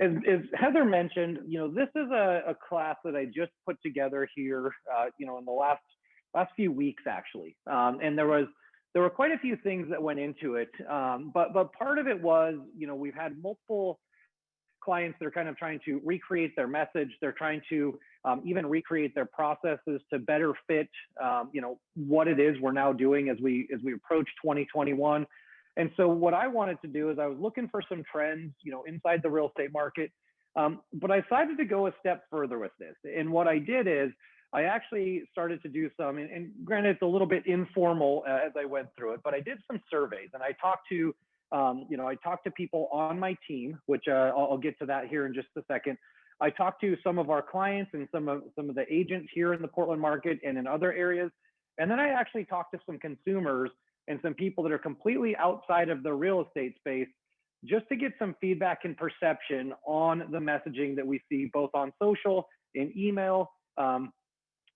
as Heather mentioned, this is a class that I just put together here, in the last few weeks actually, and there were quite a few things that went into it, but part of it was, we've had multiple clients that are kind of trying to recreate their message. They're trying to even recreate their processes to better fit, what it is we're now doing as we approach 2021. And so what I wanted to do is I was looking for some trends, inside the real estate market, but I decided to go a step further with this. And what I did is I actually started to do some, and granted it's a little bit informal as I went through it, but I did some surveys and I talked to people on my team, which I'll get to that here in just a second. I talked to some of our clients and some of the agents here in the Portland market and in other areas. And then I actually talked to some consumers and some people that are completely outside of the real estate space, just to get some feedback and perception on the messaging that we see both on social, in email,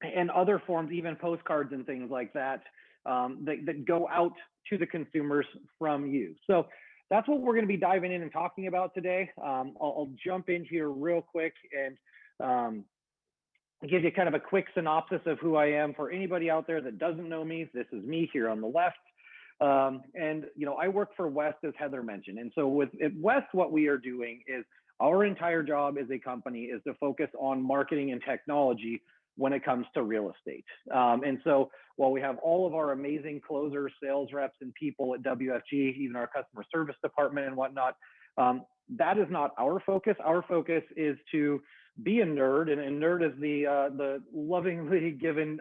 and other forms, even postcards and things like that, that go out to the consumers from you. So that's what we're going to be diving in and talking about today. I'll jump in here real quick and give you kind of a quick synopsis of who I am. For anybody out there that doesn't know me, this is me here on the left. And I work for West, as Heather mentioned. And so at West, what we are doing is our entire job as a company is to focus on marketing and technology when it comes to real estate. And so while we have all of our amazing closers, sales reps, and people at WFG, even our customer service department and whatnot, that is not our focus. Our focus is to be a nerd, and nerd is the lovingly given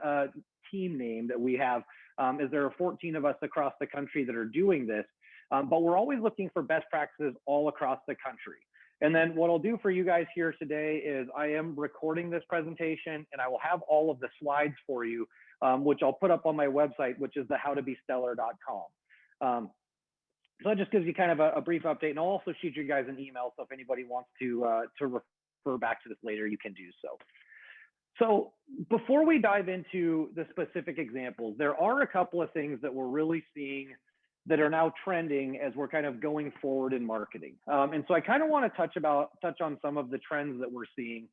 team name that we have, as there are 14 of us across the country that are doing this, but we're always looking for best practices all across the country. And then what I'll do for you guys here today is I am recording this presentation, and I will have all of the slides for you, which I'll put up on my website, which is thehowtobestellar.com. So that just gives you kind of a brief update, and I'll also shoot you guys an email. So if anybody wants to refer back to this later, you can do so. So before we dive into the specific examples, there are a couple of things that we're really seeing that are now trending as we're kind of going forward in marketing. And so I kind of want to touch on some of the trends that we're seeing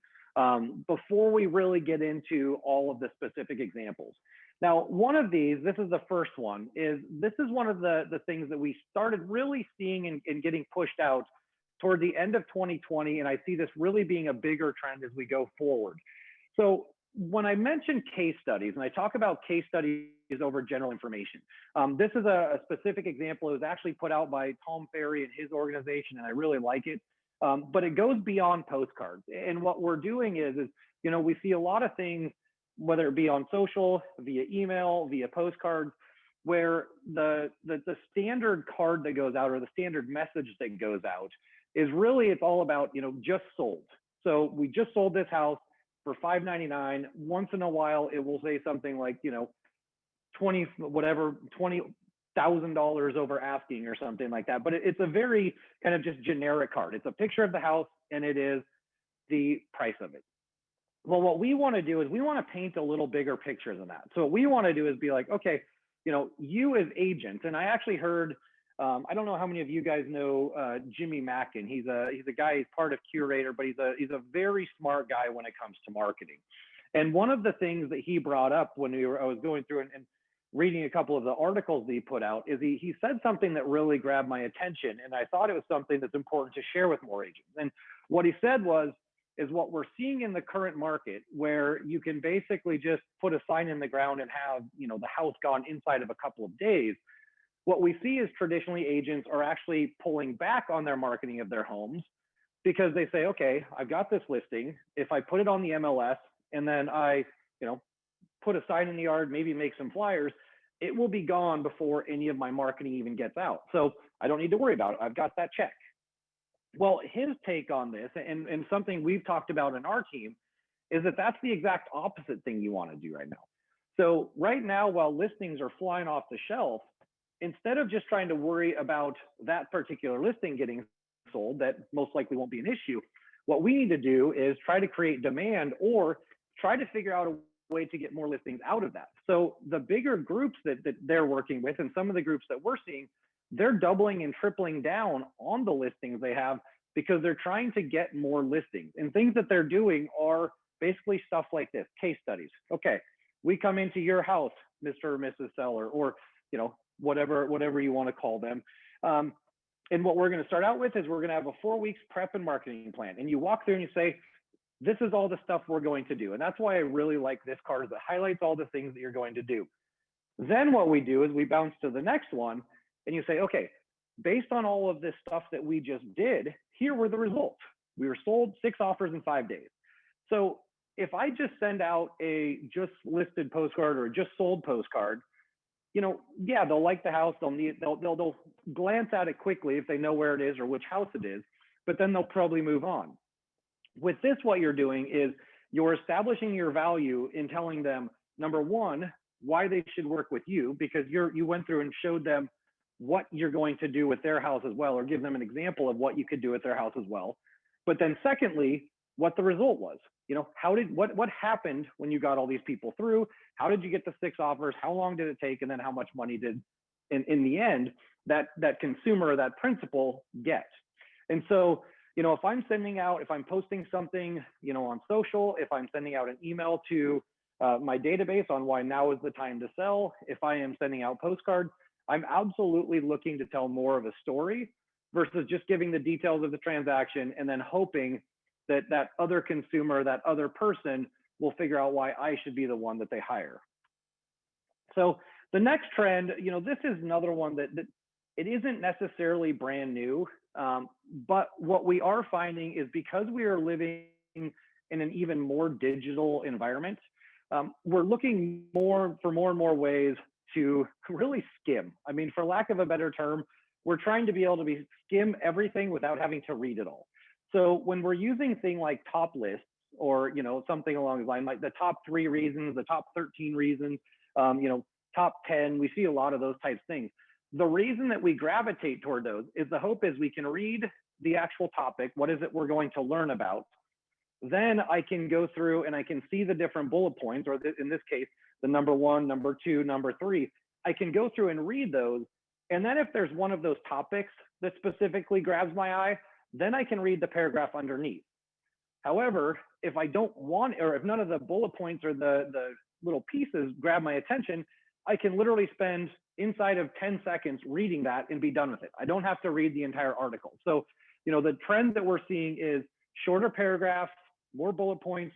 before we really get into all of the specific examples. Now, one of these, this is the first one, this is one of the things that we started really seeing and getting pushed out toward the end of 2020. And I see this really being a bigger trend as we go forward. So when I mention case studies, and I talk about case studies over general information, this is a specific example. It was actually put out by Tom Ferry and his organization, and I really like it. But it goes beyond postcards. And what we're doing is we see a lot of things, whether it be on social, via email, via postcards, where the standard card that goes out or the standard message that goes out is really, it's all about, just sold. So we just sold this house for $599. Once in a while, it will say something like, $20,000 over asking or something like that. But it's a very kind of just generic card. It's a picture of the house and it is the price of it. Well, what we want to do is we want to paint a little bigger picture than that. So what we want to do is be like, okay, you as agents, and I actually heard, I don't know how many of you guys know Jimmy Mackin. He's a guy, he's part of Curator, but he's a very smart guy when it comes to marketing. And one of the things that he brought up when I was going through and reading a couple of the articles that he put out is he said something that really grabbed my attention, and I thought it was something that's important to share with more agents. And what he said is what we're seeing in the current market, where you can basically just put a sign in the ground and have the house gone inside of a couple of days. What we see is traditionally agents are actually pulling back on their marketing of their homes because they say, okay, I've got this listing. If I put it on the MLS and then I, put a sign in the yard, maybe make some flyers, it will be gone before any of my marketing even gets out. So I don't need to worry about it. I've got that check. Well, his take on this, and something we've talked about in our team, is that that's the exact opposite thing you want to do right now. So right now, while listings are flying off the shelf, instead of just trying to worry about that particular listing getting sold, that most likely won't be an issue, what we need to do is try to create demand or try to figure out a way to get more listings out of that. So the bigger groups that they're working with, and some of the groups that we're seeing, they're doubling and tripling down on the listings they have because they're trying to get more listings. And things that they're doing are basically stuff like this, case studies. Okay, we come into your house, Mr. or Mrs. Seller, or whatever you want to call them. And what we're going to start out with is we're going to have a 4 weeks prep and marketing plan. And you walk through and you say, this is all the stuff we're going to do. And that's why I really like this card, is it highlights all the things that you're going to do. Then what we do is we bounce to the next one and you say, okay, based on all of this stuff that we just did, here were the results. We were sold 6 offers in 5 days. So if I just send out a just listed postcard or a just sold postcard, yeah, they'll like the house. They'll glance at it quickly if they know where it is or which house it is, but then they'll probably move on. With this, what you're doing is you're establishing your value in telling them, number one, why they should work with you, because you went through and showed them what you're going to do with their house as well, or give them an example of what you could do with their house as well. But then secondly, what the result was. What happened when you got all these people through? How did you get the 6 offers? How long did it take? And then how much money did, in the end, that consumer or that principal get? And so, if I'm posting something, on social, if I'm sending out an email to my database on why now is the time to sell, if I am sending out postcards, I'm absolutely looking to tell more of a story versus just giving the details of the transaction and then hoping that other consumer, that other person will figure out why I should be the one that they hire. So the next trend, this is another one that it isn't necessarily brand new, but what we are finding is because we are living in an even more digital environment, we're looking for more and more ways to really skim. I mean, for lack of a better term, we're trying to be able to skim everything without having to read it all. So when we're using things like top lists or, something along the line, like the top 3 reasons, the top 13 reasons, top 10, we see a lot of those types of things. The reason that we gravitate toward those is the hope is we can read the actual topic. What is it we're going to learn about? Then I can go through and I can see the different bullet points, or in this case, the number 1, number 2, number 3. I can go through and read those. And then if there's one of those topics that specifically grabs my eye, then I can read the paragraph underneath. However, if I don't want, or if none of the bullet points or the little pieces grab my attention, I can literally spend inside of 10 seconds reading that and be done with it. I don't have to read the entire article. So, the trend that we're seeing is shorter paragraphs, more bullet points,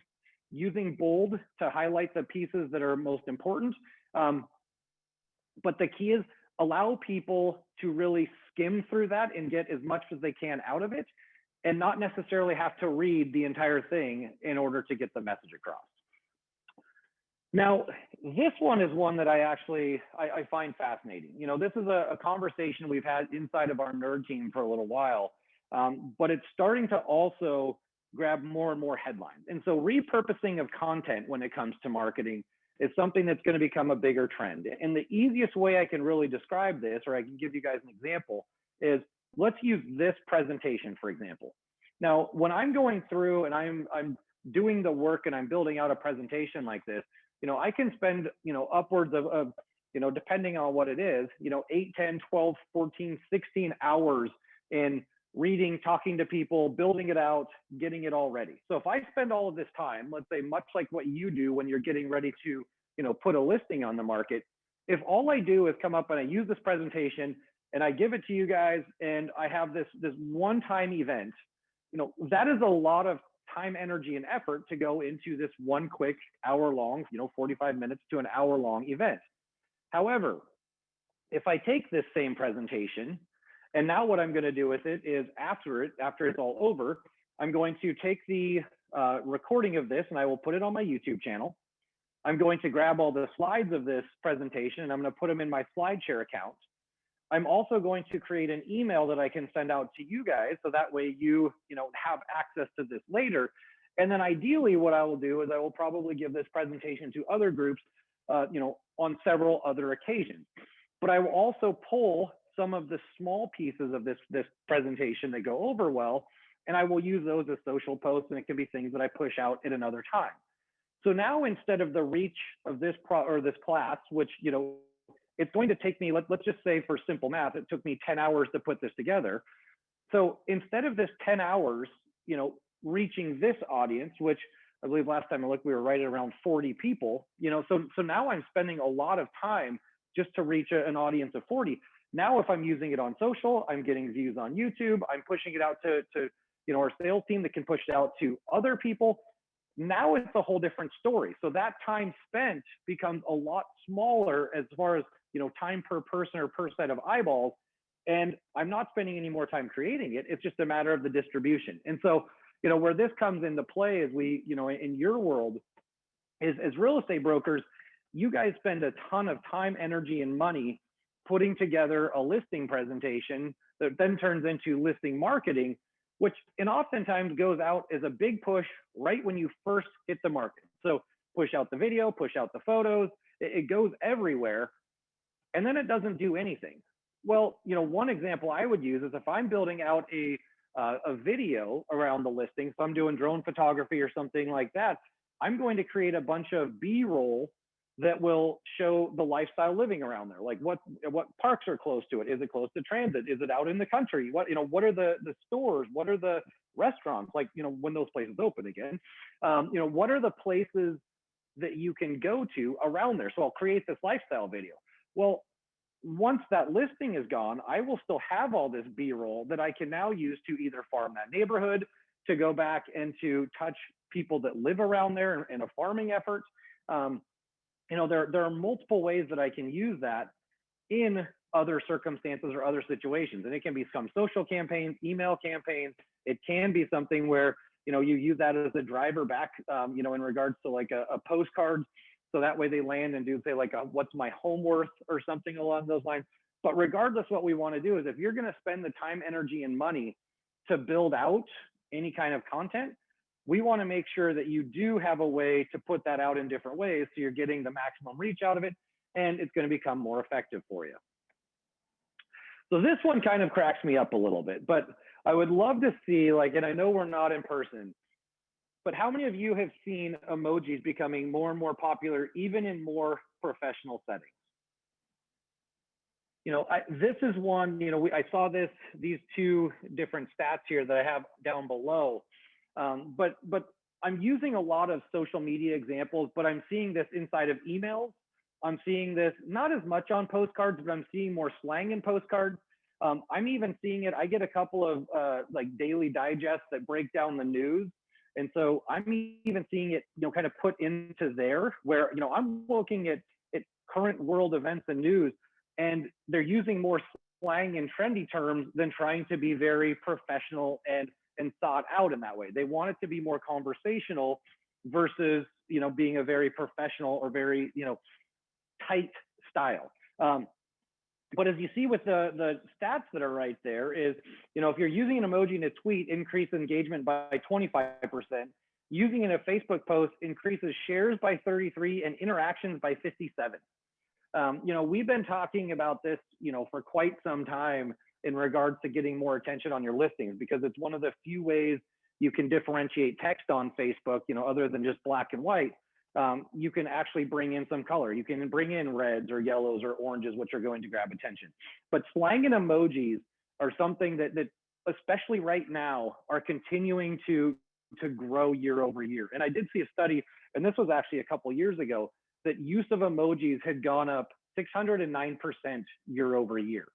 using bold to highlight the pieces that are most important. But the key is allow people to really skim through that and get as much as they can out of it, and not necessarily have to read the entire thing in order to get the message across. Now, this one is one that I find fascinating. This is a conversation we've had inside of our nerd team for a little while, but it's starting to also grab more and more headlines. And so repurposing of content when it comes to marketing is something that's going to become a bigger trend. And the easiest way I can really describe this, or I can give you guys an example, is let's use this presentation, for example. Now, when I'm going through and I'm doing the work and I'm building out a presentation like this, I can spend, upwards of depending on what it is, 8, 10, 12, 14, 16 hours in reading, talking to people, building it out, getting it all ready. So if I spend all of this time, let's say much like what you do when you're getting ready to, put a listing on the market, if all I do is come up and I use this presentation and I give it to you guys and I have this one-time event, that is a lot of time, energy, and effort to go into this one quick hour-long, 45 minutes to an hour-long event. However, if I take this same presentation, and now what I'm going to do with it is after it's all over, I'm going to take the recording of this and I will put it on my YouTube channel. I'm going to grab all the slides of this presentation and I'm going to put them in my SlideShare account. I'm also going to create an email that I can send out to you guys, so that way you have access to this later. And then ideally what I will do is I will probably give this presentation to other groups, on several other occasions. But I will also pull some of the small pieces of this presentation that go over well, and I will use those as social posts, and it can be things that I push out at another time. So now instead of the reach of this class, which it's going to take me, let's just say for simple math, it took me 10 hours to put this together. So instead of this 10 hours, reaching this audience, which I believe last time I looked, we were right at around 40 people, so now I'm spending a lot of time just to reach an audience of 40. Now, if I'm using it on social, I'm getting views on YouTube, I'm pushing it out to our sales team that can push it out to other people. Now it's a whole different story. So that time spent becomes a lot smaller as far as, time per person or per set of eyeballs. And I'm not spending any more time creating it. It's just a matter of the distribution. And so, where this comes into play is in your world is as real estate brokers, you guys spend a ton of time, energy, and money putting together a listing presentation that then turns into listing marketing, which oftentimes goes out as a big push right when you first hit the market. So push out the video, push out the photos, it goes everywhere, and then it doesn't do anything. Well, one example I would use is if I'm building out a video around the listing, so I'm doing drone photography or something like that, I'm going to create a bunch of B-roll that will show the lifestyle living around there. Like what parks are close to it? Is it close to transit? Is it out in the country? What are the stores? What are the restaurants? Like, when those places open again, what are the places that you can go to around there? So I'll create this lifestyle video. Well, once that listing is gone, I will still have all this B-roll that I can now use to either farm that neighborhood, to go back and to touch people that live around there in a farming effort. There are multiple ways that I can use that in other circumstances or other situations. And it can be some social campaigns, email campaigns. It can be something where, you use that as a driver back, in regards to like a postcard. So that way they land and do say like, what's my home worth or something along those lines. But regardless, what we want to do is if you're going to spend the time, energy, and money to build out any kind of content, we want to make sure that you do have a way to put that out in different ways so you're getting the maximum reach out of it, and it's going to become more effective for you. So this one kind of cracks me up a little bit, but I would love to see, and I know we're not in person, but how many of you have seen emojis becoming more and more popular, even in more professional settings? This is one, I saw these two different stats here that I have down below. But I'm using a lot of social media examples, but I'm seeing this inside of emails. I'm seeing this not as much on postcards, but I'm seeing more slang in postcards. I'm even seeing it. I get a couple of daily digests that break down the news. And so I'm even seeing it, kind of put into there where, I'm looking at current world events and news, and they're using more slang and trendy terms than trying to be very professional and thought out in that way. They want it to be more conversational versus, being a very professional or very, tight style. But as you see with the stats that are right there is, if you're using an emoji in a tweet, increase engagement by 25%, using in a Facebook post increases shares by 33 and interactions by 57. We've been talking about this, for quite some time in regards to getting more attention on your listings, because it's one of the few ways you can differentiate text on Facebook, other than just black and white. You can actually bring in some color. You can bring in reds or yellows or oranges, which are going to grab attention. But slang and emojis are something that especially right now, are continuing to grow year over year. And I did see a study, and this was actually a couple years ago, that use of emojis had gone up 609% year over year.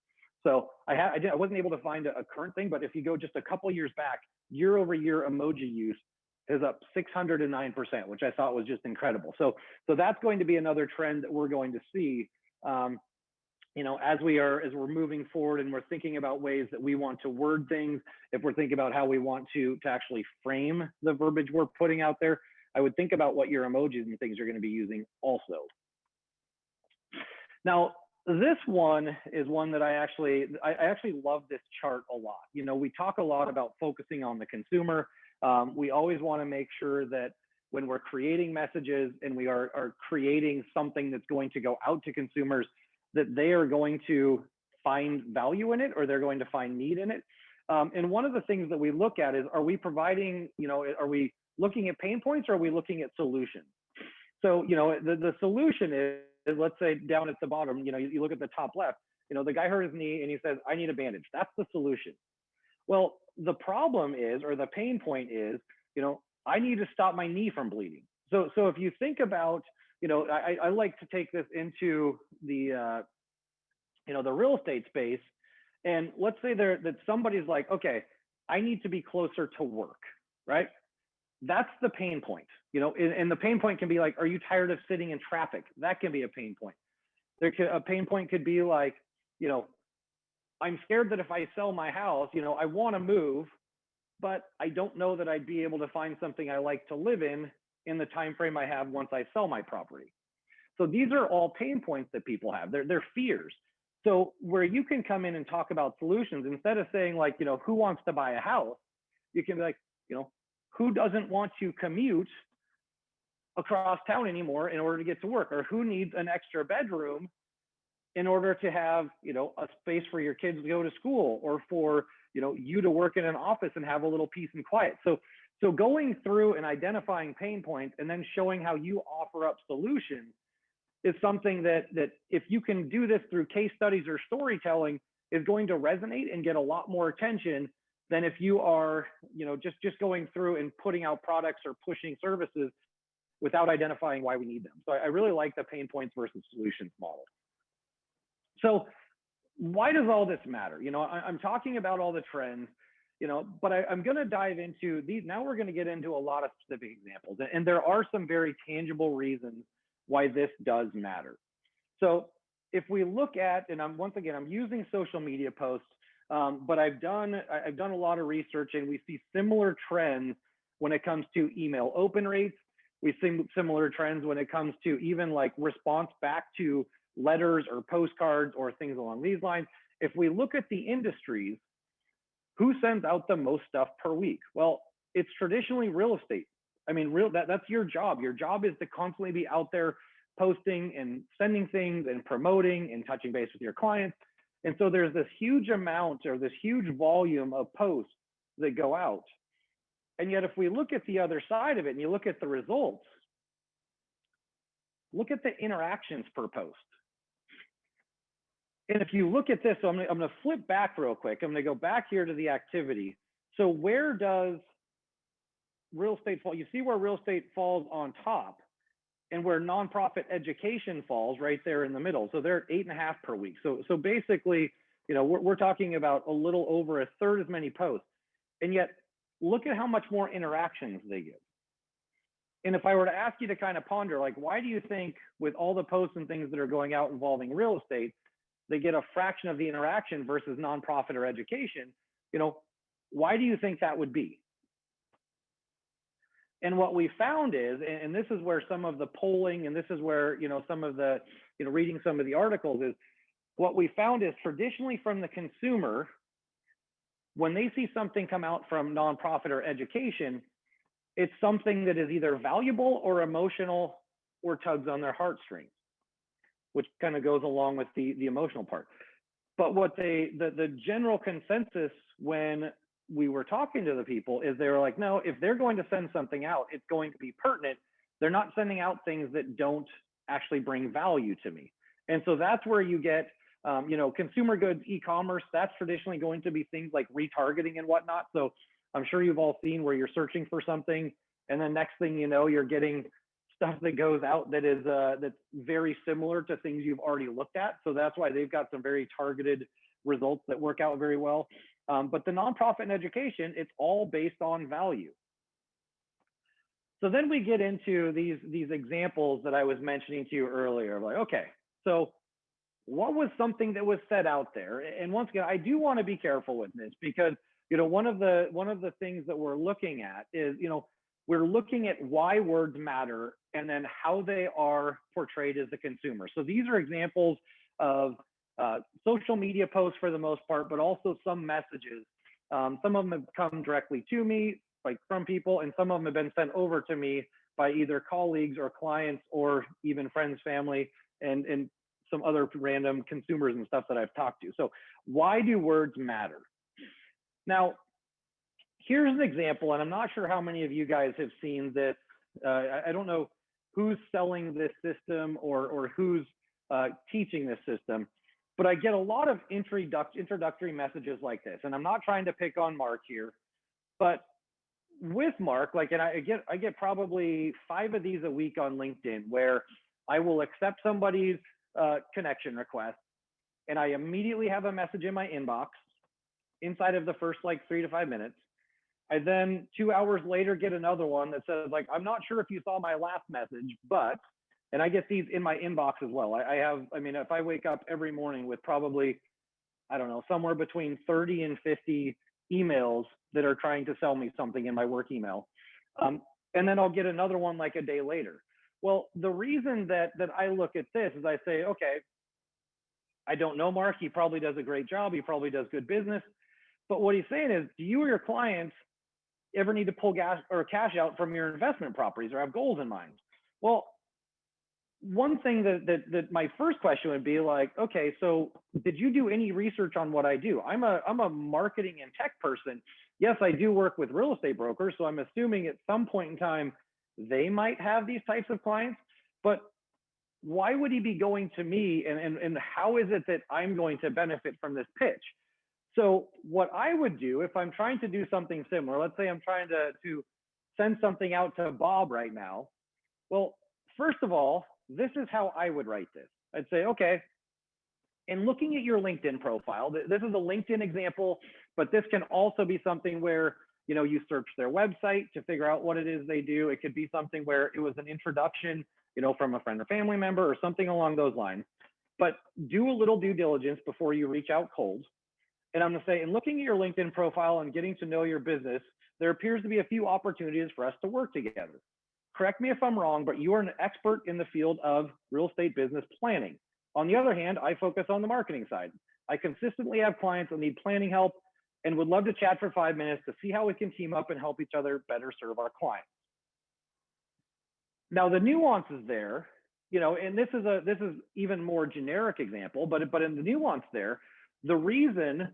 So I wasn't able to find a current thing, but if you go just a couple years back, year over year emoji use is up 609%, which I thought was just incredible. So that's going to be another trend that we're going to see, as we're moving forward and we're thinking about ways that we want to word things. If we're thinking about how we want to actually frame the verbiage we're putting out there, I would think about what your emojis and things are going to be using also. Now, this one is one that I actually love this chart a lot. We talk a lot about focusing on the consumer. We always want to make sure that when we're creating messages and we are creating something that's going to go out to consumers, that they are going to find value in it, or they're going to find need in it. And one of the things that we look at is, are we providing, are we looking at pain points, or are we looking at solutions? So, the solution is, let's say down at the bottom, you look at the top left, the guy hurt his knee and he says, I need a bandage. That's the solution. Well, the problem is, or the pain point is, I need to stop my knee from bleeding. So if you think about, I like to take this into the, the real estate space. And let's say that somebody's like, okay, I need to be closer to work, right? That's the pain point, and the pain point can be like, are you tired of sitting in traffic? That can be a pain point. A pain point could be like, I'm scared that if I sell my house, I want to move, but I don't know that I'd be able to find something I like to live in the time frame I have once I sell my property. So these are all pain points that people have. They're fears. So where you can come in and talk about solutions, instead of saying like, who wants to buy a house, you can be like, who doesn't want to commute across town anymore in order to get to work, or who needs an extra bedroom in order to have, a space for your kids to go to school, or for, you to work in an office and have a little peace and quiet. So going through and identifying pain points and then showing how you offer up solutions is something that if you can do this through case studies or storytelling, is going to resonate and get a lot more attention than if you are, just going through and putting out products or pushing services without identifying why we need them. So I really like the pain points versus solutions model. So why does all this matter? I'm talking about all the trends, but I'm going to dive into these. Now we're going to get into a lot of specific examples, and there are some very tangible reasons why this does matter. So if we look at, and I'm using social media posts, but I've done a lot of research, and we see similar trends when it comes to email open rates. We see similar trends when it comes to even like response back to letters or postcards or things along these lines. If we look at the industries, who sends out the most stuff per week? Well, it's traditionally real estate. I mean, that's your job. Your job is to constantly be out there posting and sending things and promoting and touching base with your clients. And so there's this huge amount, or this huge volume of posts that go out. And yet, if we look at the other side of it and you look at the results, look at the interactions per post. And if you look at this, so I'm going to flip back real quick. I'm going to go back here to the activity. So where does real estate fall? You see where real estate falls on top, and where nonprofit education falls right there in the middle. So they're at 8.5 per week. So basically, we're talking about a little over a third as many posts. And yet, look at how much more interactions they get. And if I were to ask you to kind of ponder, like, why do you think with all the posts and things that are going out involving real estate, they get a fraction of the interaction versus nonprofit or education? Why do you think that would be? And what we found is, and this is where some of the polling, and this is where, some of the, reading some of the articles, is what we found is traditionally from the consumer, when they see something come out from nonprofit or education, it's something that is either valuable or emotional or tugs on their heartstrings, which kind of goes along with the emotional part. But what the general consensus when we were talking to the people is they were like, no, if they're going to send something out, it's going to be pertinent. They're not sending out things that don't actually bring value to me. And so that's where you get, consumer goods, e-commerce, that's traditionally going to be things like retargeting and whatnot. So I'm sure you've all seen where you're searching for something, and then next thing you know, you're getting stuff that goes out that is that's very similar to things you've already looked at. So that's why they've got some very targeted results that work out very well. But the nonprofit and education, it's all based on value. So then we get into these examples that I was mentioning to you earlier. Like, okay, so what was something that was said out there? And once again, I do want to be careful with this because, one of the things that we're looking at is, we're looking at why words matter and then how they are portrayed as a consumer. So these are examples of social media posts for the most part, but also some messages. Some of them have come directly to me, like from people, and some of them have been sent over to me by either colleagues or clients or even friends, family, and some other random consumers and stuff that I've talked to. So why do words matter? Now, here's an example, and I'm not sure how many of you guys have seen this. I don't know who's selling this system or who's teaching this system, But I get a lot of introductory messages like this. And I'm not trying to pick on Mark here, but with Mark, like, and I get probably 5 of these a week on LinkedIn where I will accept somebody's connection request, and I immediately have a message in my inbox inside of the first like 3 to 5 minutes. I then 2 hours later get another one that says like, I'm not sure if you saw my last message, but, and I get these in my inbox as well. I mean, if I wake up every morning with probably, I don't know, somewhere between 30 and 50 emails that are trying to sell me something in my work email. And then I'll get another one like a day later. Well, the reason that I look at this is I say, okay, I don't know Mark. He probably does a great job. He probably does good business. But what he's saying is, do you or your clients ever need to pull gas or cash out from your investment properties or have goals in mind? Well, one thing that my first question would be like, okay, so did you do any research on what I do? I'm a marketing and tech person. Yes, I do work with real estate brokers, so I'm assuming at some point in time they might have these types of clients. But why would he be going to me, and how is it that I'm going to benefit from this pitch? So what I would do if I'm trying to do something similar, let's say I'm trying to send something out to Bob right now. Well, first of all, this is how I would write this. I'd say, okay, in looking at your LinkedIn profile, this is a LinkedIn example, but this can also be something where, you know, you search their website to figure out what it is they do. It could be something where it was an introduction, you know, from a friend or family member or something along those lines. But do a little due diligence before you reach out cold. And I'm gonna say, in looking at your LinkedIn profile and getting to know your business, there appears to be a few opportunities for us to work together. Correct me if I'm wrong, but you are an expert in the field of real estate business planning. On the other hand, I focus on the marketing side. I consistently have clients that need planning help and would love to chat for 5 minutes to see how we can team up and help each other better serve our clients. Now, the nuances there, you know, and this is even more generic example, but in the nuance there, the reason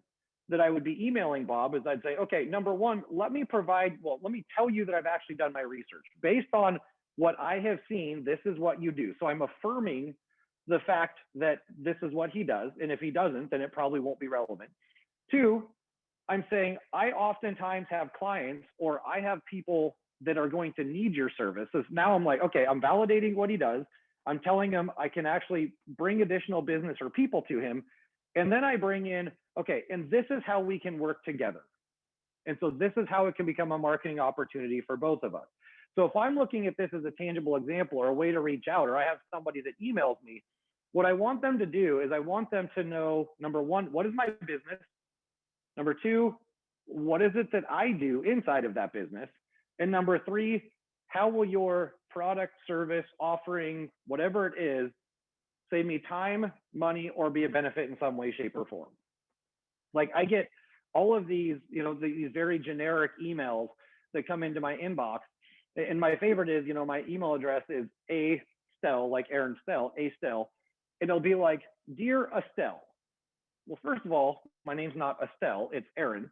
that I would be emailing Bob is I'd say, okay, number one, let me tell you that I've actually done my research. Based on what I have seen, this is what you do. So I'm affirming the fact that this is what he does. And if he doesn't, then it probably won't be relevant. 2, I'm saying I oftentimes have clients or I have people that are going to need your service. So now I'm like, okay, I'm validating what he does. I'm telling him I can actually bring additional business or people to him. And then I bring in, okay, and this is how we can work together. And so this is how it can become a marketing opportunity for both of us. So if I'm looking at this as a tangible example or a way to reach out, or I have somebody that emails me, what I want them to do is I want them to know, number one, what is my business? Number 2, what is it that I do inside of that business? And number 3, how will your product, service, offering, whatever it is, save me time, money, or be a benefit in some way, shape, or form? Like, I get all of these, you know, these very generic emails that come into my inbox. And my favorite is, you know, my email address is Stelle, like Aaron Stelle, Stelle. And it'll be like, Dear Estelle. Well, first of all, my name's not Estelle, it's Aaron.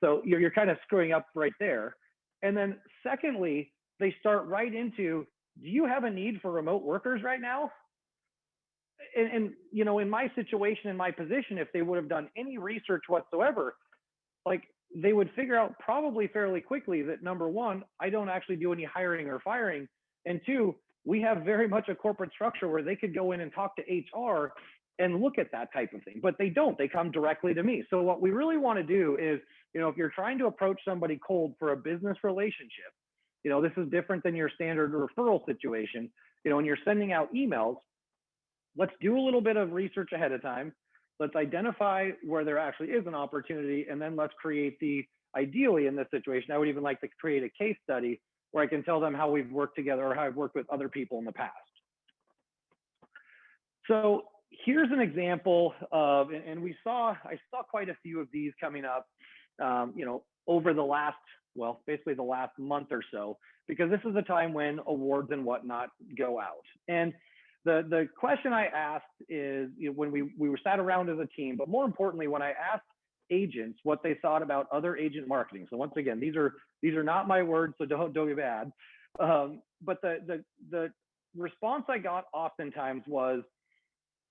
So you're kind of screwing up right there. And then secondly, they start right into, do you have a need for remote workers right now? And you know, in my situation, in my position, if they would have done any research whatsoever, like, they would figure out probably fairly quickly that, number one, I don't actually do any hiring or firing. And 2, we have very much a corporate structure where they could go in and talk to HR and look at that type of thing, but they don't. They come directly to me. So what we really want to do is, you know, if you're trying to approach somebody cold for a business relationship, you know, this is different than your standard referral situation. You know, when you're sending out emails, let's do a little bit of research ahead of time. Let's identify where there actually is an opportunity, and then let's create ideally in this situation, I would even like to create a case study where I can tell them how we've worked together or how I've worked with other people in the past. So here's an example of, and I saw quite a few of these coming up, you know, over the last, well, basically the last month or so, because this is a time when awards and whatnot go out. And the question I asked is, you know, when we were sat around as a team, but more importantly, when I asked agents what they thought about other agent marketing. So once again, these are not my words, so don't be bad. But the response I got oftentimes was,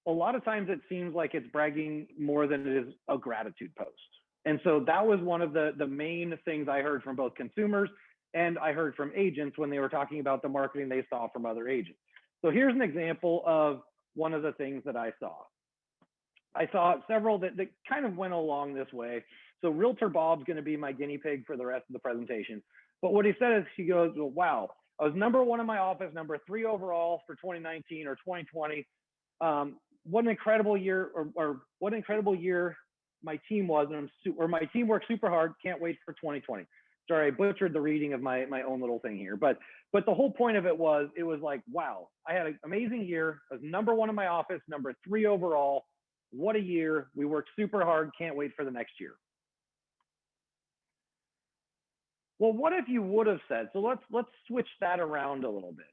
a lot of times it seems like it's bragging more than it is a gratitude post. And so that was one of the main things I heard from both consumers and I heard from agents when they were talking about the marketing they saw from other agents. So here's an example of one of the things that I saw. I saw several that kind of went along this way. So Realtor Bob's going to be my guinea pig for the rest of the presentation. But what he said is, he goes, well, wow, I was #1 in my office, #3 overall for 2019 or 2020. What an incredible year, or what an incredible year my team was, or my team worked super hard. Can't wait for 2020. Sorry, I butchered the reading of my own little thing here, but the whole point of it was like, wow, I had an amazing year. I was #1 in my office, #3 overall. What a year. We worked super hard. Can't wait for the next year. Well, what if you would have said, so let's switch that around a little bit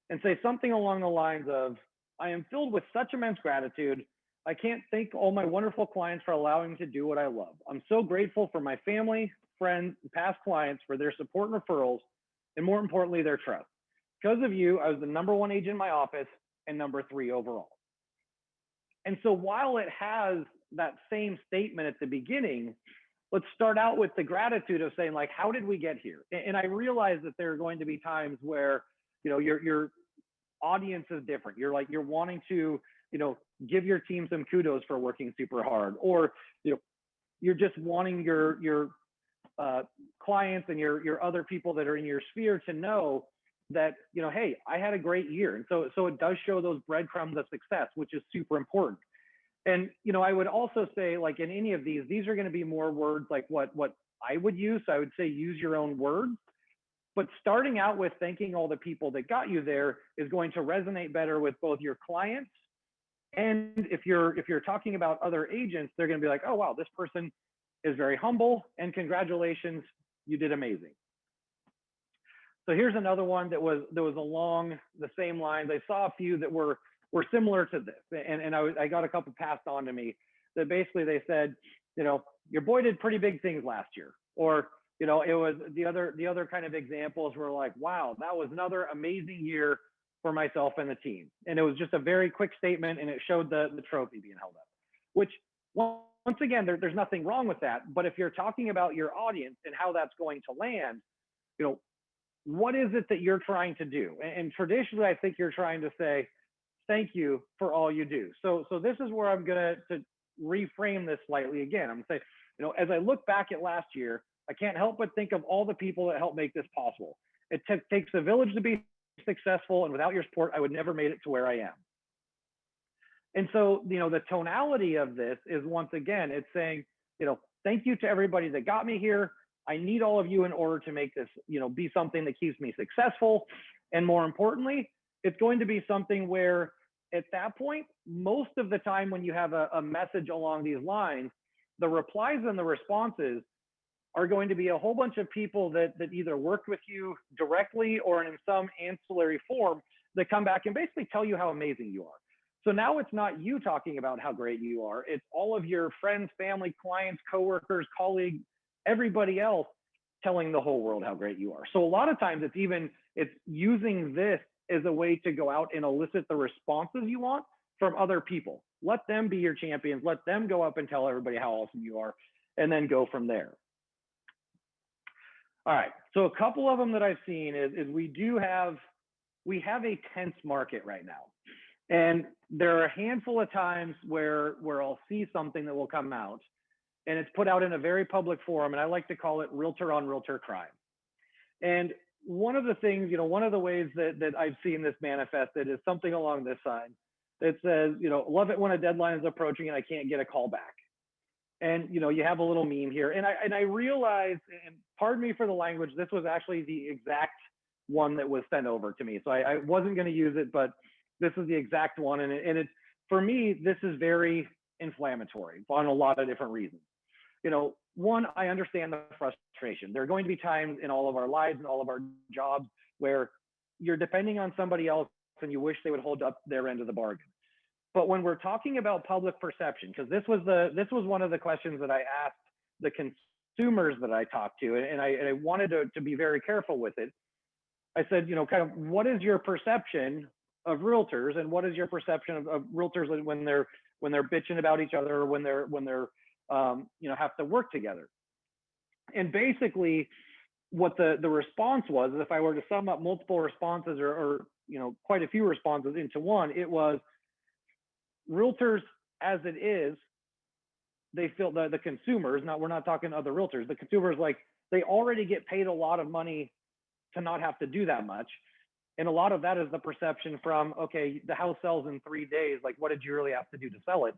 and say something along the lines of, I am filled with such immense gratitude. I can't thank all my wonderful clients for allowing me to do what I love. I'm so grateful for my family, friends, and past clients for their support and referrals, and more importantly, their trust. Because of you, I was the #1 agent in my office and #3 overall. And so while it has that same statement at the beginning, let's start out with the gratitude of saying, like, how did we get here? And I realize that there are going to be times where, your audience is different. You're wanting to, give your team some kudos for working super hard, or, you're just wanting your clients and your other people that are in your sphere to know that, hey, I had a great year. And so it does show those breadcrumbs of success, which is super important. And, I would also say, like, in any of these are going to be more words like what I would use. So I would say use your own words. But starting out with thanking all the people that got you there is going to resonate better with both your clients, and if you're talking about other agents, they're going to be like, oh, wow, this person is very humble, and congratulations, you did amazing. So here's another one that was along the same lines. I saw a few that were similar to this, and I got a couple passed on to me that basically they said, your boy did pretty big things last year, or it was the other kind of examples were like, wow, that was another amazing year for myself and the team. And it was just a very quick statement, and it showed the trophy being held up, which, once again, there's nothing wrong with that. But if you're talking about your audience and how that's going to land, what is it that you're trying to do? And traditionally, I think you're trying to say, thank you for all you do. So this is where I'm going to reframe this slightly again. I'm going to say, as I look back at last year, I can't help but think of all the people that helped make this possible. It takes a village to be successful, and without your support, I would never made it to where I am. And so, the tonality of this is, once again, it's saying, thank you to everybody that got me here. I need all of you in order to make this, be something that keeps me successful. And more importantly, it's going to be something where at that point, most of the time when you have a message along these lines, the replies and the responses are going to be a whole bunch of people that either worked with you directly or in some ancillary form that come back and basically tell you how amazing you are. So now it's not you talking about how great you are. It's all of your friends, family, clients, coworkers, colleagues, everybody else telling the whole world how great you are. So a lot of times it's using this as a way to go out and elicit the responses you want from other people. Let them be your champions. Let them go up and tell everybody how awesome you are, and then go from there. All right, so a couple of them that I've seen is we have a tense market right now. And there are a handful of times where I'll see something that will come out, and it's put out in a very public forum, and I like to call it Realtor on Realtor Crime. And one of the things, one of the ways that I've seen this manifested is something along this side that says, love it when a deadline is approaching and I can't get a call back. And, you have a little meme here. And I realized, and pardon me for the language, this was actually the exact one that was sent over to me. So I wasn't going to use it, but this is the exact one. And it's, for me, this is very inflammatory on a lot of different reasons. One, I understand the frustration. There are going to be times in all of our lives and all of our jobs where you're depending on somebody else and you wish they would hold up their end of the bargain. But when we're talking about public perception, because this was one of the questions that I asked the consumers that I talked to, and I wanted to be very careful with it. I said, kind of, what is your perception of realtors, and what is your perception of realtors when they're bitching about each other, or when they're have to work together? And basically, what the response was, if I were to sum up multiple responses, or quite a few responses into one, it was realtors as it is, they feel the consumers, we're not talking other realtors, the consumers, like, they already get paid a lot of money to not have to do that much. And a lot of that is the perception from, okay, the house sells in 3 days. Like, what did you really have to do to sell it?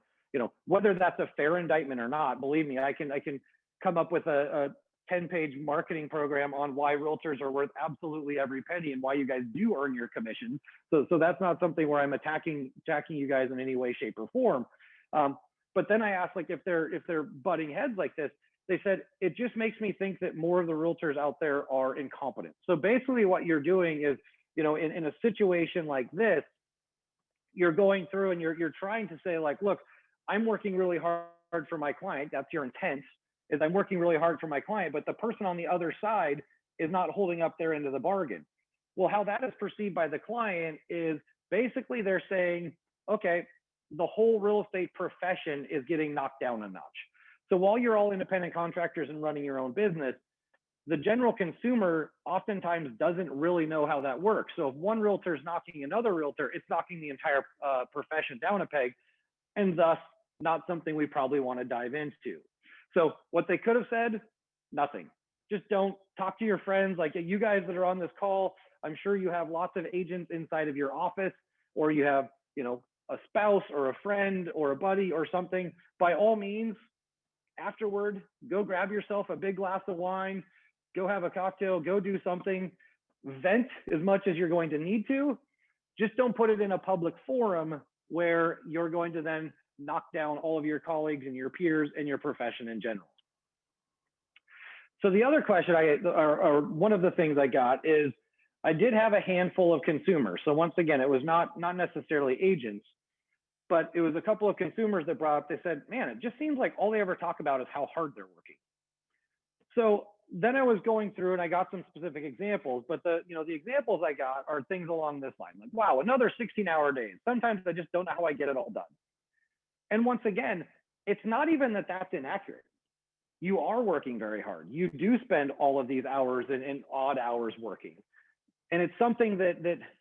Whether that's a fair indictment or not, believe me, I can come up with a 10-page marketing program on why realtors are worth absolutely every penny and why you guys do earn your commission. So that's not something where I'm attacking you guys in any way, shape, or form. But then I asked, like, if they're butting heads like this, they said, it just makes me think that more of the realtors out there are incompetent. So basically what you're doing is, in a situation like this, you're going through and you're trying to say, like, look, I'm working really hard for my client. That's your intent, is I'm working really hard for my client, but the person on the other side is not holding up their end of the bargain. Well, how that is perceived by the client is basically they're saying, okay, the whole real estate profession is getting knocked down a notch. So while you're all independent contractors and running your own business, the general consumer oftentimes doesn't really know how that works. So if one realtor is knocking another realtor, it's knocking the entire profession down a peg, and thus not something we probably want to dive into. So what they could have said, nothing. Just don't talk to your friends. Like, you guys that are on this call, I'm sure you have lots of agents inside of your office, or you have, a spouse or a friend or a buddy or something. By all means, afterward, go grab yourself a big glass of wine, go have a cocktail, go do something, vent as much as you're going to need to. Just don't put it in a public forum where you're going to then knock down all of your colleagues and your peers and your profession in general. So the other question or one of the things I got is, I did have a handful of consumers. So once again, it was not necessarily agents, but it was a couple of consumers that brought up, they said, man, it just seems like all they ever talk about is how hard they're working. So then I was going through and I got some specific examples, but the examples I got are things along this line, like, wow, another 16-hour days. Sometimes I just don't know how I get it all done. And once again, it's not even that that's inaccurate. You are working very hard. You do spend all of these hours and odd hours working. And it's something that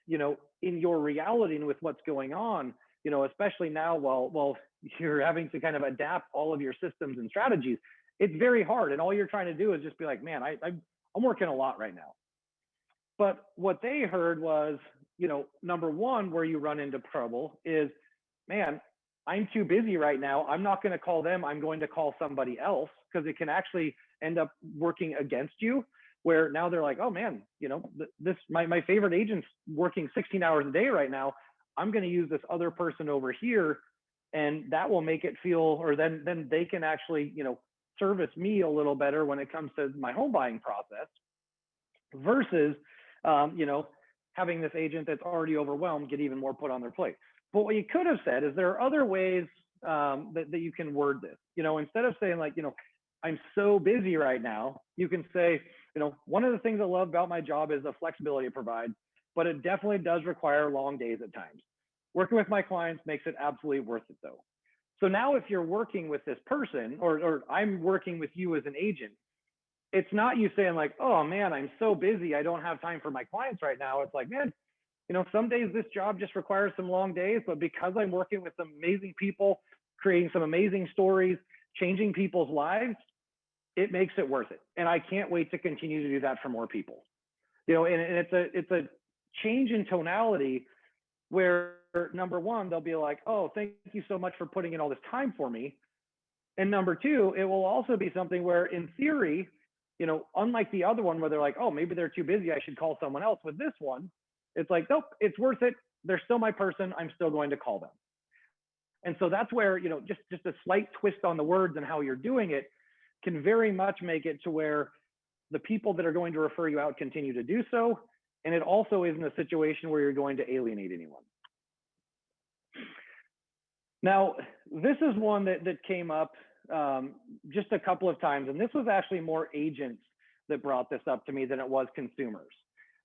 in your reality and with what's going on, especially now while you're having to kind of adapt all of your systems and strategies, it's very hard. And all you're trying to do is just be like, man, I'm working a lot right now. But what they heard was, number one, where you run into trouble is, man, I'm too busy right now. I'm not going to call them. I'm going to call somebody else, because it can actually end up working against you, where now they're like, oh man, my favorite agent's working 16 hours a day right now. I'm going to use this other person over here, and that will make it feel, or then they can actually, service me a little better when it comes to my home buying process, versus, having this agent that's already overwhelmed get even more put on their plate. But what you could have said is, there are other ways that you can word this. Instead of saying, like, I'm so busy right now, you can say, one of the things I love about my job is the flexibility it provides, but it definitely does require long days at times. Working with my clients makes it absolutely worth it though. So now if you're working with this person, or I'm working with you as an agent, it's not you saying like, oh man, I'm so busy, I don't have time for my clients right now. It's like, man, some days this job just requires some long days, but because I'm working with some amazing people, creating some amazing stories, changing people's lives, it makes it worth it. And I can't wait to continue to do that for more people. And it's a change in tonality where, number one, they'll be like, oh, thank you so much for putting in all this time for me. And number two, it will also be something where, in theory, unlike the other one where they're like, oh, maybe they're too busy, I should call someone else. With this one, it's like, nope, it's worth it. They're still my person. I'm still going to call them. And so that's where, just a slight twist on the words and how you're doing it can very much make it to where the people that are going to refer you out continue to do so. And it also isn't a situation where you're going to alienate anyone. Now, this is one that came up just a couple of times. And this was actually more agents that brought this up to me than it was consumers.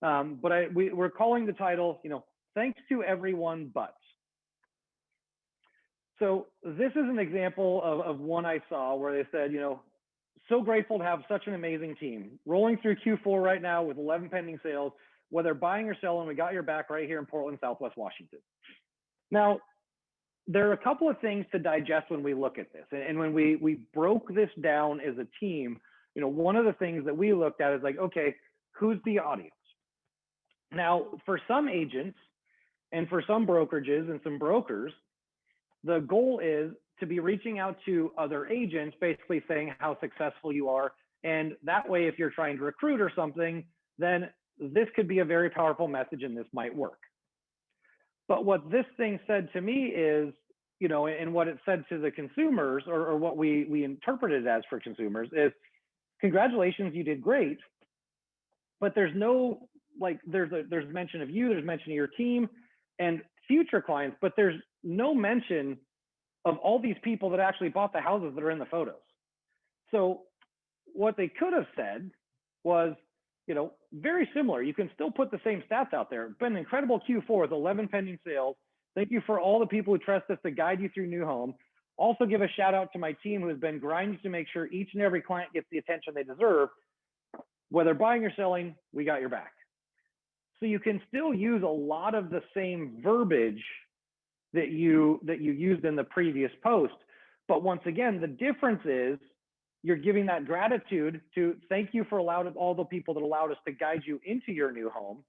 But we're calling the title, thanks to everyone but. So this is an example of one I saw where they said, so grateful to have such an amazing team. Rolling through Q4 right now with 11 pending sales, whether buying or selling, we got your back right here in Portland, Southwest Washington. Now, there are a couple of things to digest when we look at this. And when we broke this down as a team, one of the things that we looked at is like, okay, who's the audience? Now, for some agents and for some brokerages and some brokers, the goal is to be reaching out to other agents, basically saying how successful you are. And that way, if you're trying to recruit or something, then this could be a very powerful message and this might work. But what this thing said to me is, and what it said to the consumers, or what we interpreted as for consumers is, congratulations, you did great. But there's no, there's mention of you, there's mention of your team and future clients, but there's no mention of all these people that actually bought the houses that are in the photos. So what they could have said was, very similar. You can still put the same stats out there. Been an incredible Q4 with 11 pending sales. Thank you for all the people who trust us to guide you through new home. Also give a shout out to my team who has been grinding to make sure each and every client gets the attention they deserve. Whether buying or selling, we got your back. So you can still use a lot of the same verbiage that you used in the previous post. But once again, the difference is you're giving that gratitude to thank you for all the people that allowed us to guide you into your new home.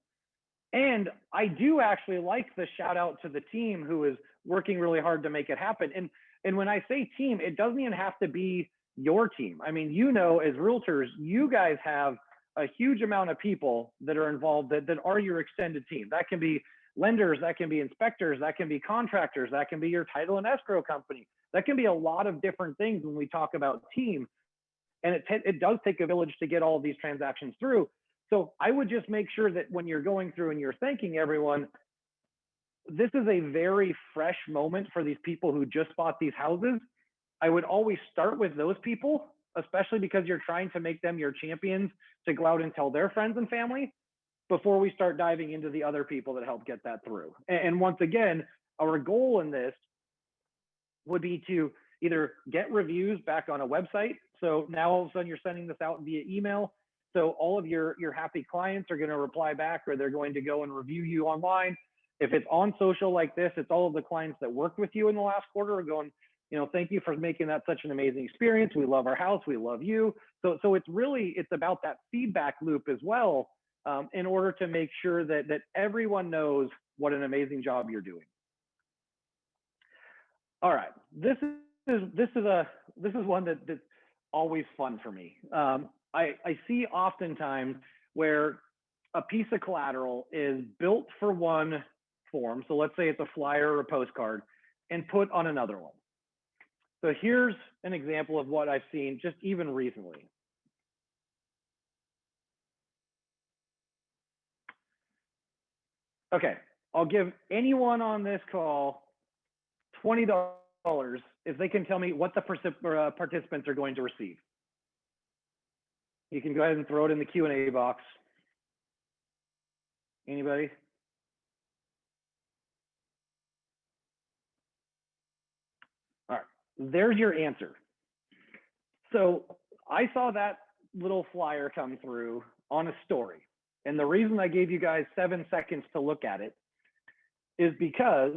And I do actually like the shout out to the team who is working really hard to make it happen. And when I say team, it doesn't even have to be your team. I mean, as realtors, you guys have a huge amount of people that are involved that are your extended team. That can be lenders, that can be inspectors, that can be contractors, that can be your title and escrow company. That can be a lot of different things when we talk about team. And it does take a village to get all of these transactions through. So I would just make sure that when you're going through and you're thanking everyone, this is a very fresh moment for these people who just bought these houses. I would always start with those people, especially because you're trying to make them your champions to go out and tell their friends and family before we start diving into the other people that help get that through. And once again, our goal in this would be to either get reviews back on a website. So now all of a sudden you're sending this out via email. So all of your happy clients are going to reply back, or they're going to go and review you online. If it's on social like this, it's all of the clients that worked with you in the last quarter are going, thank you for making that such an amazing experience. We love our house. We love you. So it's about that feedback loop as well, in order to make sure that everyone knows what an amazing job you're doing. All right, this is one that's always fun for me. I see oftentimes where a piece of collateral is built for one form. So let's say it's a flyer or a postcard and put on another one. So here's an example of what I've seen just even recently. Okay, I'll give anyone on this call $20 if they can tell me what the participants are going to receive. You can go ahead and throw it in the Q&A box. Anybody? All right, there's your answer. So I saw that little flyer come through on a story. And the reason I gave you guys 7 seconds to look at it is because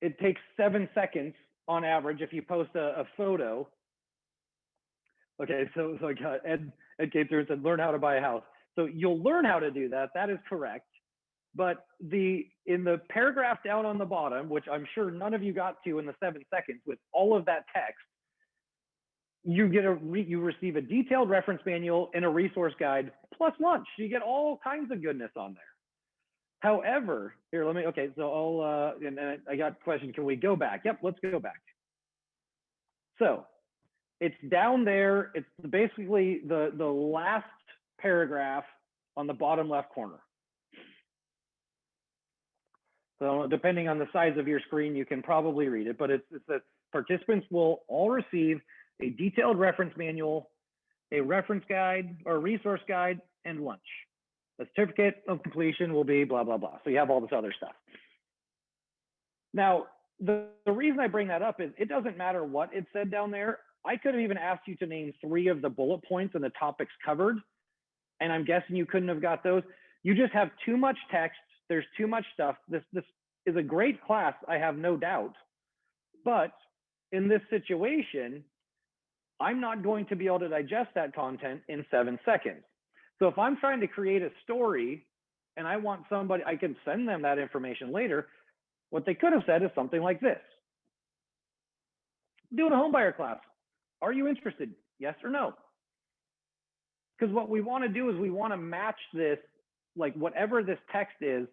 it takes 7 seconds on average if you post a photo. Okay, so I got Ed came through and said, learn how to buy a house. So you'll learn how to do that. That is correct. But in the paragraph down on the bottom, which I'm sure none of you got to in the 7 seconds with all of that text, you receive a detailed reference manual and a resource guide plus lunch. You get all kinds of goodness on there. However, here, so and I got a question. Can we go back? Yep, let's go back. So it's down there. It's basically the last paragraph on the bottom left corner. So depending on the size of your screen, you can probably read it, but it's that participants will all receive a detailed reference manual, a reference guide or resource guide, and lunch. The certificate of completion will be blah, blah, blah. So you have all this other stuff. Now, the reason I bring that up is it doesn't matter what it said down there. I could have even asked you to name 3 of the bullet points and the topics covered, and I'm guessing you couldn't have got those. You just have too much text. There's too much stuff. This is a great class, I have no doubt. But in this situation, I'm not going to be able to digest that content in 7 seconds. So if I'm trying to create a story and I want somebody, I can send them that information later. What they could have said is something like this. Doing a home buyer class. Are you interested? Yes or no? Because what we want to do is we want to match this, like whatever this text is,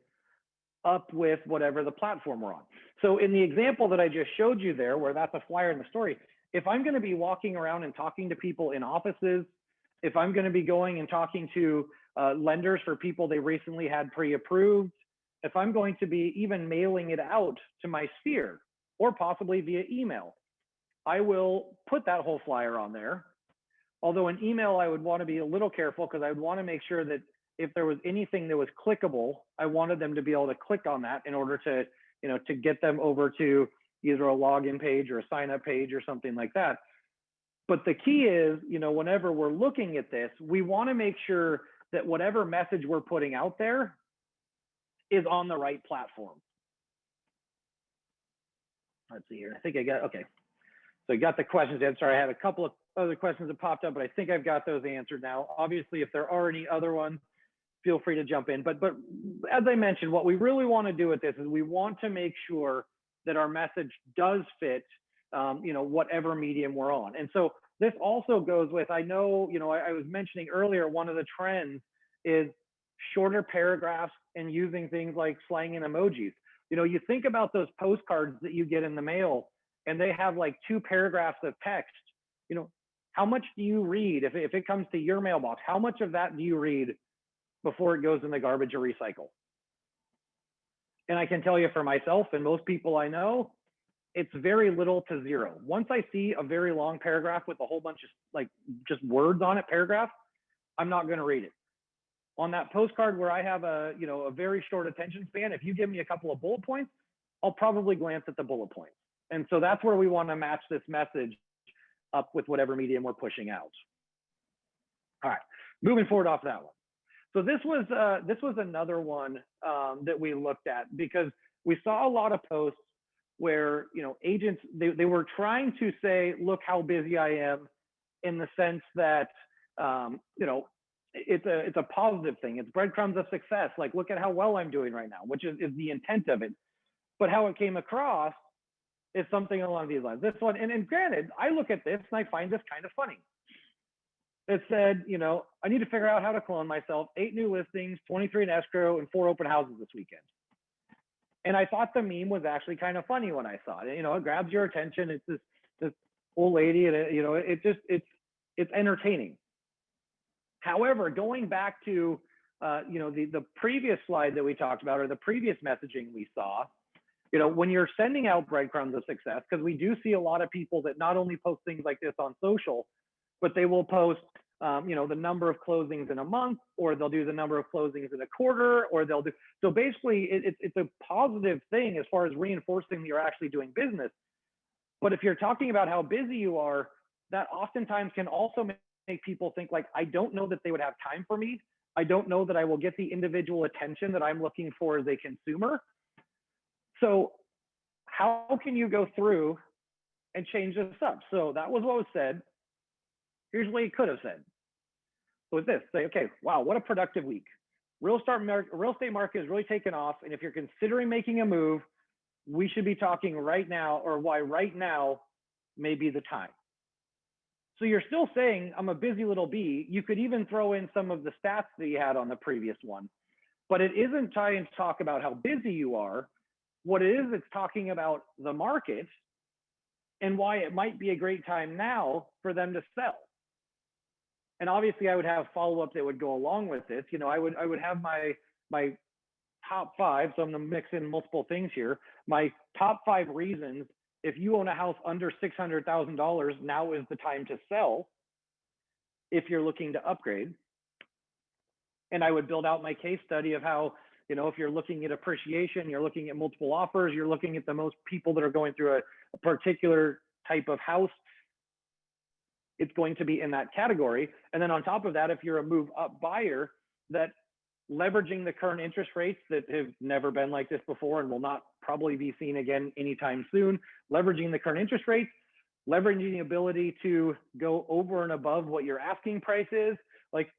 up with whatever the platform we're on. So in the example that I just showed you there, where that's a flyer in the story, if I'm going to be walking around and talking to people in offices, if I'm going to be going and talking to lenders for people they recently had pre-approved, if I'm going to be even mailing it out to my sphere or possibly via email, I will put that whole flyer on there. Although in email, I would want to be a little careful because I would want to make sure that if there was anything that was clickable, I wanted them to be able to click on that in order to, to get them over to either a login page or a sign up page or something like that. But the key is, whenever we're looking at this, we want to make sure that whatever message we're putting out there is on the right platform. Let's see here. I think I got, okay. So I got the questions answered. Sorry, I had a couple of other questions that popped up, but I think I've got those answered now. Obviously, if there are any other ones, feel free to jump in. But as I mentioned, what we really want to do with this is we want to make sure that our message does fit, whatever medium we're on. And so this also goes with, I know, I was mentioning earlier, one of the trends is shorter paragraphs and using things like slang and emojis. You think about those postcards that you get in the mail and they have like 2 paragraphs of text. How much do you read? If it comes to your mailbox, how much of that do you read before it goes in the garbage or recycle? And I can tell you for myself and most people I know, it's very little to zero. Once I see a very long paragraph with a whole bunch of just words on it, paragraph, I'm not going to read it. On that postcard where I have a very short attention span, if you give me a couple of bullet points, I'll probably glance at the bullet points. And so that's where we want to match this message up with whatever medium we're pushing out. All right, moving forward off that one. So this was another one that we looked at because we saw a lot of posts where agents they were trying to say, look how busy I am, in the sense that it's a positive thing. It's breadcrumbs of success. Like, look at how well I'm doing right now, which is the intent of it. But how it came across is something along these lines. This one, and granted, I look at this and I find this kind of funny. It said, I need to figure out how to clone myself. 8 new listings, 23 in escrow, and 4 open houses this weekend. And I thought the meme was actually kind of funny when I saw it. It grabs your attention. It's this old lady, and it's entertaining. However, going back to the previous slide that we talked about, or the previous messaging we saw, when you're sending out breadcrumbs of success, because we do see a lot of people that not only post things like this on social, but they will post, the number of closings in a month, or they'll do the number of closings in a quarter, or they'll do. So basically, it's a positive thing as far as reinforcing that you're actually doing business. But if you're talking about how busy you are, that oftentimes can also make people think like, I don't know that they would have time for me. I don't know that I will get the individual attention that I'm looking for as a consumer. So how can you go through and change this up? So that was what was said. Here's what you could have said. So with this, say, okay, wow, what a productive week. Real estate market is really taken off. And if you're considering making a move, we should be talking right now, or why right now may be the time. So you're still saying, I'm a busy little bee. You could even throw in some of the stats that you had on the previous one, but it isn't trying to talk about how busy you are. What it is, it's talking about the market and why it might be a great time now for them to sell. And obviously I would have follow-up that would go along with this. I would have my top 5. So I'm gonna mix in multiple things here. My top 5 reasons, if you own a house under $600,000, now is the time to sell if you're looking to upgrade. And I would build out my case study of how, if you're looking at appreciation, you're looking at multiple offers, you're looking at the most people that are going through a particular type of house, it's going to be in that category. And then on top of that, if you're a move up buyer, that leveraging the current interest rates that have never been like this before and will not probably be seen again anytime soon, leveraging the current interest rates, leveraging the ability to go over and above what your asking price is. Like,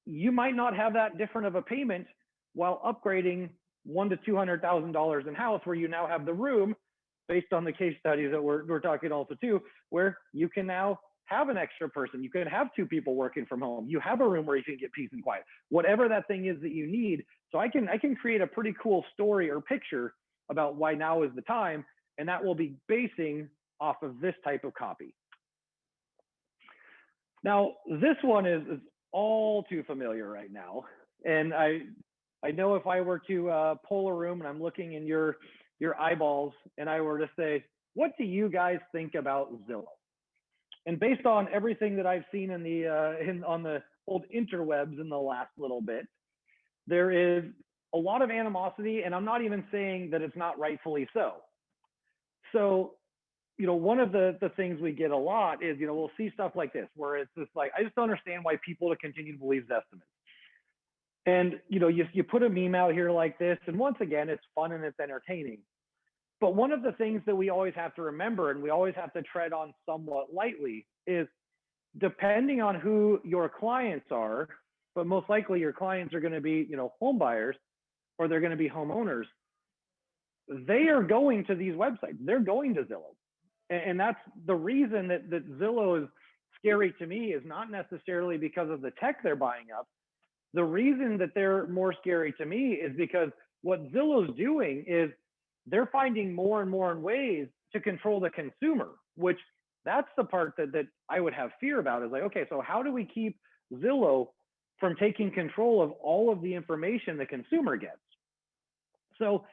you might not have that different of a payment while upgrading $100,000 to $200,000 in house, where you now have the room, based on the case studies that we're talking also too, where you can now have an extra person. You can have 2 people working from home. You have a room where you can get peace and quiet, whatever that thing is that you need. So I can create a pretty cool story or picture about why now is the time, and that will be basing off of this type of copy. Now, this one is all too familiar right now. And I know if I were to pull a room and I'm looking in your eyeballs and I were to say, what do you guys think about Zillow? And based on everything that I've seen on the old interwebs in the last little bit, there is a lot of animosity, and I'm not even saying that it's not rightfully so. So, one of the things we get a lot is, we'll see stuff like this, where it's just like, I just don't understand why people to continue to believe estimates. And, you put a meme out here like this, and once again, it's fun and it's entertaining. But one of the things that we always have to remember, and we always have to tread on somewhat lightly, is depending on who your clients are, but most likely your clients are going to be, home buyers, or they're going to be homeowners. They are going to these websites. They're going to Zillow. And that's the reason that Zillow is scary to me, is not necessarily because of the tech they're buying up. The reason that they're more scary to me is because what Zillow's doing is they're finding more and more ways to control the consumer, which that's the part that I would have fear about, is like, okay, so how do we keep Zillow from taking control of all of the information the consumer gets? So,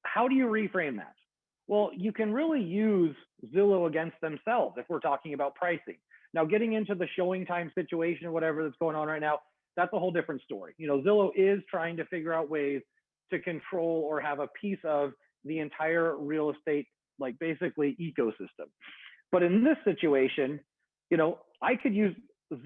how do you reframe that? Well, you can really use Zillow against themselves if we're talking about pricing. Now, getting into the showing time situation or whatever that's going on right now, that's a whole different story. Zillow is trying to figure out ways to control or have a piece of the entire real estate, like basically ecosystem. But in this situation, I could use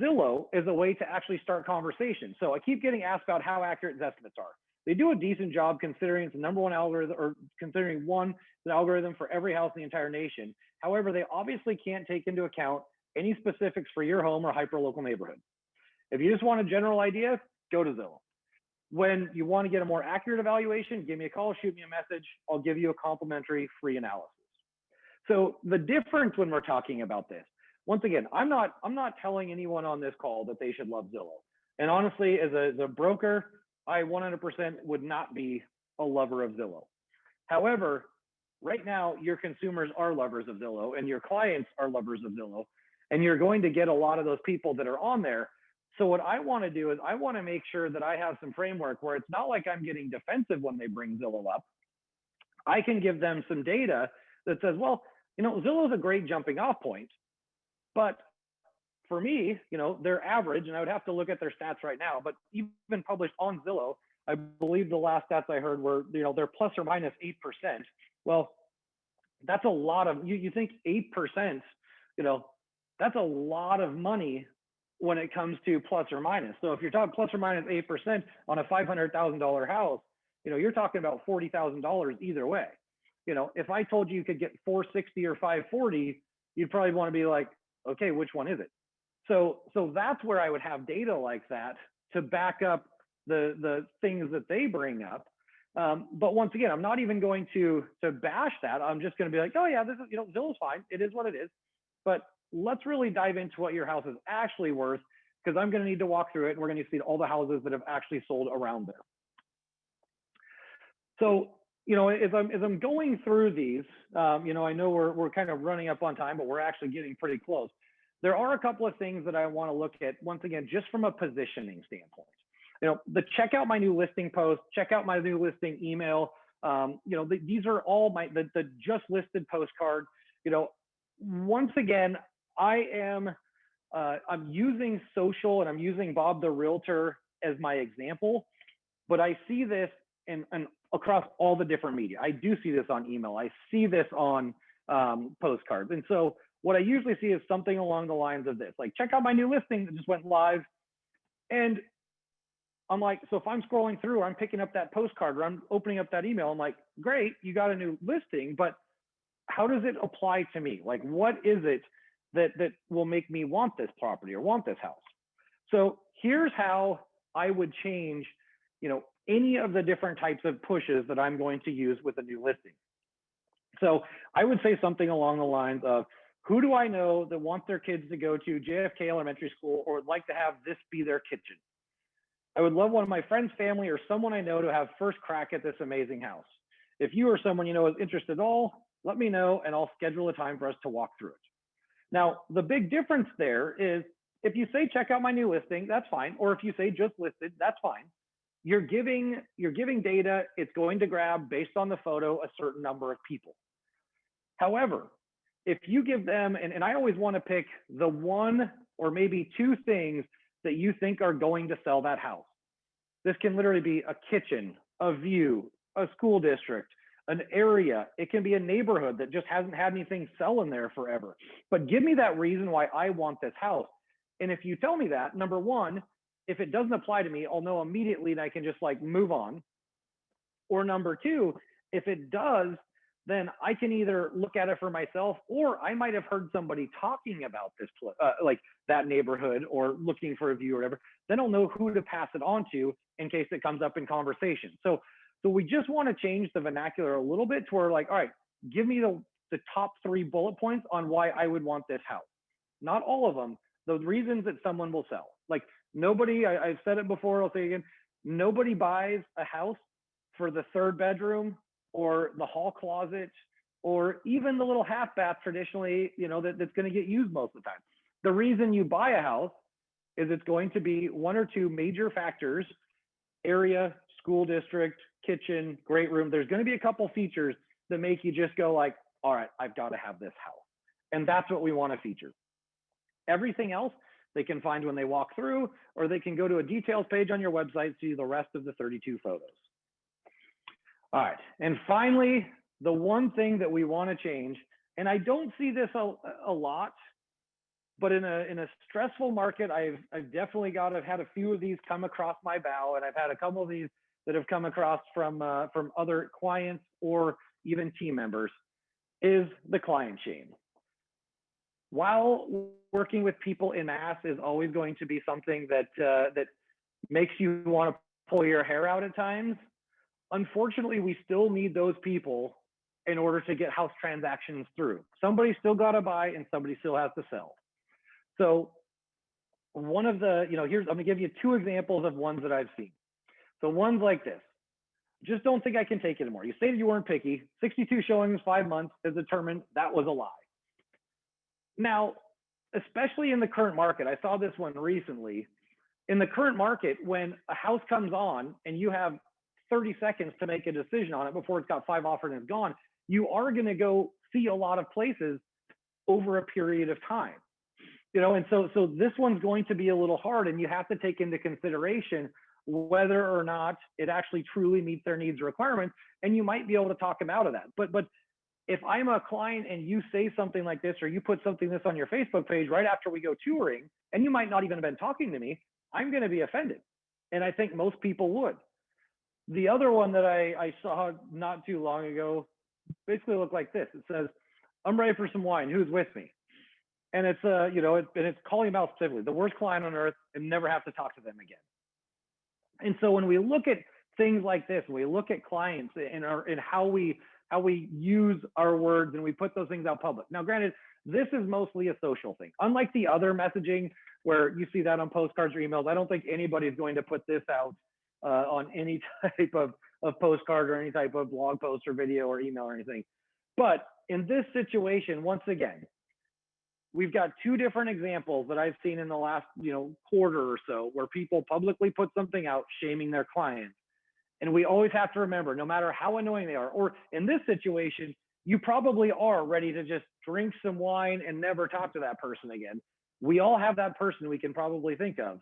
Zillow as a way to actually start conversation. So I keep getting asked about how accurate the estimates are. They do a decent job considering it's the number one algorithm, or considering the algorithm for every house in the entire nation. However, they obviously can't take into account any specifics for your home or hyperlocal neighborhood. If you just want a general idea, go to Zillow. When you want to get a more accurate evaluation, give me a call, shoot me a message. I'll give you a complimentary free analysis. So the difference when we're talking about this, once again, I'm not telling anyone on this call that they should love Zillow. And honestly, as a broker, I 100% would not be a lover of Zillow. However, right now, your consumers are lovers of Zillow, and your clients are lovers of Zillow, and you're going to get a lot of those people that are on there. So what I want to do is I want to make sure that I have some framework where it's not like I'm getting defensive when they bring Zillow up. I can give them some data that says, well, Zillow is a great jumping off point, but for me, they're average, and I would have to look at their stats right now, but even published on Zillow, I believe the last stats I heard were, they're plus or minus 8%. Well, that's a lot of, you think 8%, that's a lot of money when it comes to plus or minus. So if you're talking plus or minus 8% on a $500,000 house, you're talking about $40,000 either way. If I told you could get 460 or 540, you'd probably want to be like, okay, which one is it? So that's where I would have data like that to back up the things that they bring up. But once again, I'm not even going to bash that. I'm just going to be like, oh yeah, this is, Zillow's fine. It is what it is. But let's really dive into what your house is actually worth, because I'm going to need to walk through it, and we're going to see all the houses that have actually sold around there. So, as I'm going through these, I know we're kind of running up on time, but we're actually getting pretty close. There are a couple of things that I want to look at, once again, just from a positioning standpoint. Check out my new listing post, check out my new listing email. These are all the just listed postcard. Once again, I'm using social, and I'm using Bob the Realtor as my example, but I see this in across all the different media. I do see this on email. I see this on postcards. And so what I usually see is something along the lines of this, like, check out my new listing that just went live. And I'm like, so if I'm scrolling through, or I'm picking up that postcard, or I'm opening up that email, I'm like, great, you got a new listing, but how does it apply to me? Like, what is it that will make me want this property or want this house? So here's how I would change, any of the different types of pushes that I'm going to use with a new listing. So I would say something along the lines of, who do I know that wants their kids to go to JFK Elementary School or would like to have this be their kitchen? I would love one of my friends' family or someone I know to have first crack at this amazing house. If you or someone you know is interested at all, let me know and I'll schedule a time for us to walk through it. Now, the big difference there is, if you say, check out my new listing, that's fine. Or if you say just listed, that's fine. You're giving data. It's going to grab, based on the photo, a certain number of people. However, if you give them, and I always want to pick the one or maybe two things that you think are going to sell that house. This can literally be a kitchen, a view, a school district, an area. It can be a neighborhood that just hasn't had anything sell in there forever. But give me that reason why I want this house. And if you tell me that, number one, if it doesn't apply to me, I'll know immediately and I can just like move on. Or number two, if it does, then I can either look at it for myself, or I might have heard somebody talking about this, like that neighborhood, or looking for a view or whatever. Then I'll know who to pass it on to in case it comes up in conversation. So we just want to change the vernacular a little bit to where, like, all right, give me the top 3 bullet points on why I would want this house. Not all of them, the reasons that someone will sell. Like, nobody, I've said it before, I'll say it again, nobody buys a house for the 3rd bedroom or the hall closet or even the little half bath traditionally, that's going to get used most of the time. The reason you buy a house is it's going to be 1 or 2 major factors: area, school district, kitchen, great room. There's going to be a couple features that make you just go like, all right, I've got to have this house. And that's what we want to feature. Everything else they can find when they walk through, or they can go to a details page on your website, see the rest of the 32 photos. All right, and finally, the one thing that we want to change, and I don't see this a lot, but in a stressful market, I've definitely I've had a few of these come across my bow, and I've had a couple of these that have come across from other clients or even team members, is the client shame. While working with people in mass is always going to be something that makes you want to pull your hair out at times, unfortunately, we still need those people in order to get house transactions through. Somebody still got to buy and somebody still has to sell. So one of the, I'm going to give you 2 examples of ones that I've seen. So one's like this: just don't think I can take it anymore. You stated you weren't picky. 62 showings, 5 months has determined that was a lie. Now, especially in the current market, I saw this one recently. In the current market, when a house comes on and you have 30 seconds to make a decision on it before it's got 5 offers and it's gone, you are going to go see a lot of places over a period of time. And so this one's going to be a little hard, and you have to take into consideration whether or not it actually truly meets their needs or requirements, and you might be able to talk them out of that. But if I'm a client and you say something like this, or you put something this on your Facebook page right after we go touring, and you might not even have been talking to me, I'm going to be offended. And I think most people would. The other one that I saw not too long ago basically looked like this. It says, "I'm ready for some wine. Who's with me?" And it's it's calling them out specifically, the worst client on earth, and never have to talk to them again. And so when we look at things like this, we look at clients and how we use our words, and we put those things out public. Now, granted, this is mostly a social thing. Unlike the other messaging where you see that on postcards or emails, I don't think anybody's going to put this out on any type of postcard or any type of blog post or video or email or anything. But in this situation, once again, we've got 2 different examples that I've seen in the last quarter or so, where people publicly put something out shaming their clients. And we always have to remember, no matter how annoying they are, or in this situation, you probably are ready to just drink some wine and never talk to that person again. We all have that person we can probably think of.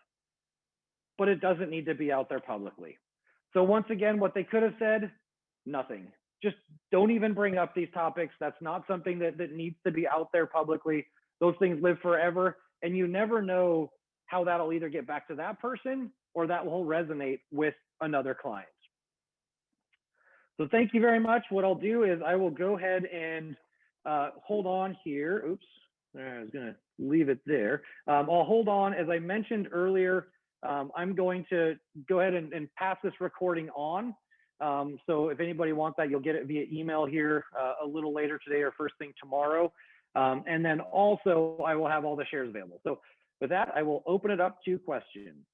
but it doesn't need to be out there publicly. So once again, what they could have said, nothing. Just don't even bring up these topics. That's not something that needs to be out there publicly. Those things live forever, and you never know how that'll either get back to that person or that will resonate with another client. So thank you very much. What I'll do is I will go ahead and hold on here. Oops, I was gonna leave it there. I'll hold on. As I mentioned earlier, I'm going to go ahead and pass this recording on. So if anybody wants that, you'll get it via email here a little later today or first thing tomorrow. And then also I will have all the shares available. So with that, I will open it up to questions.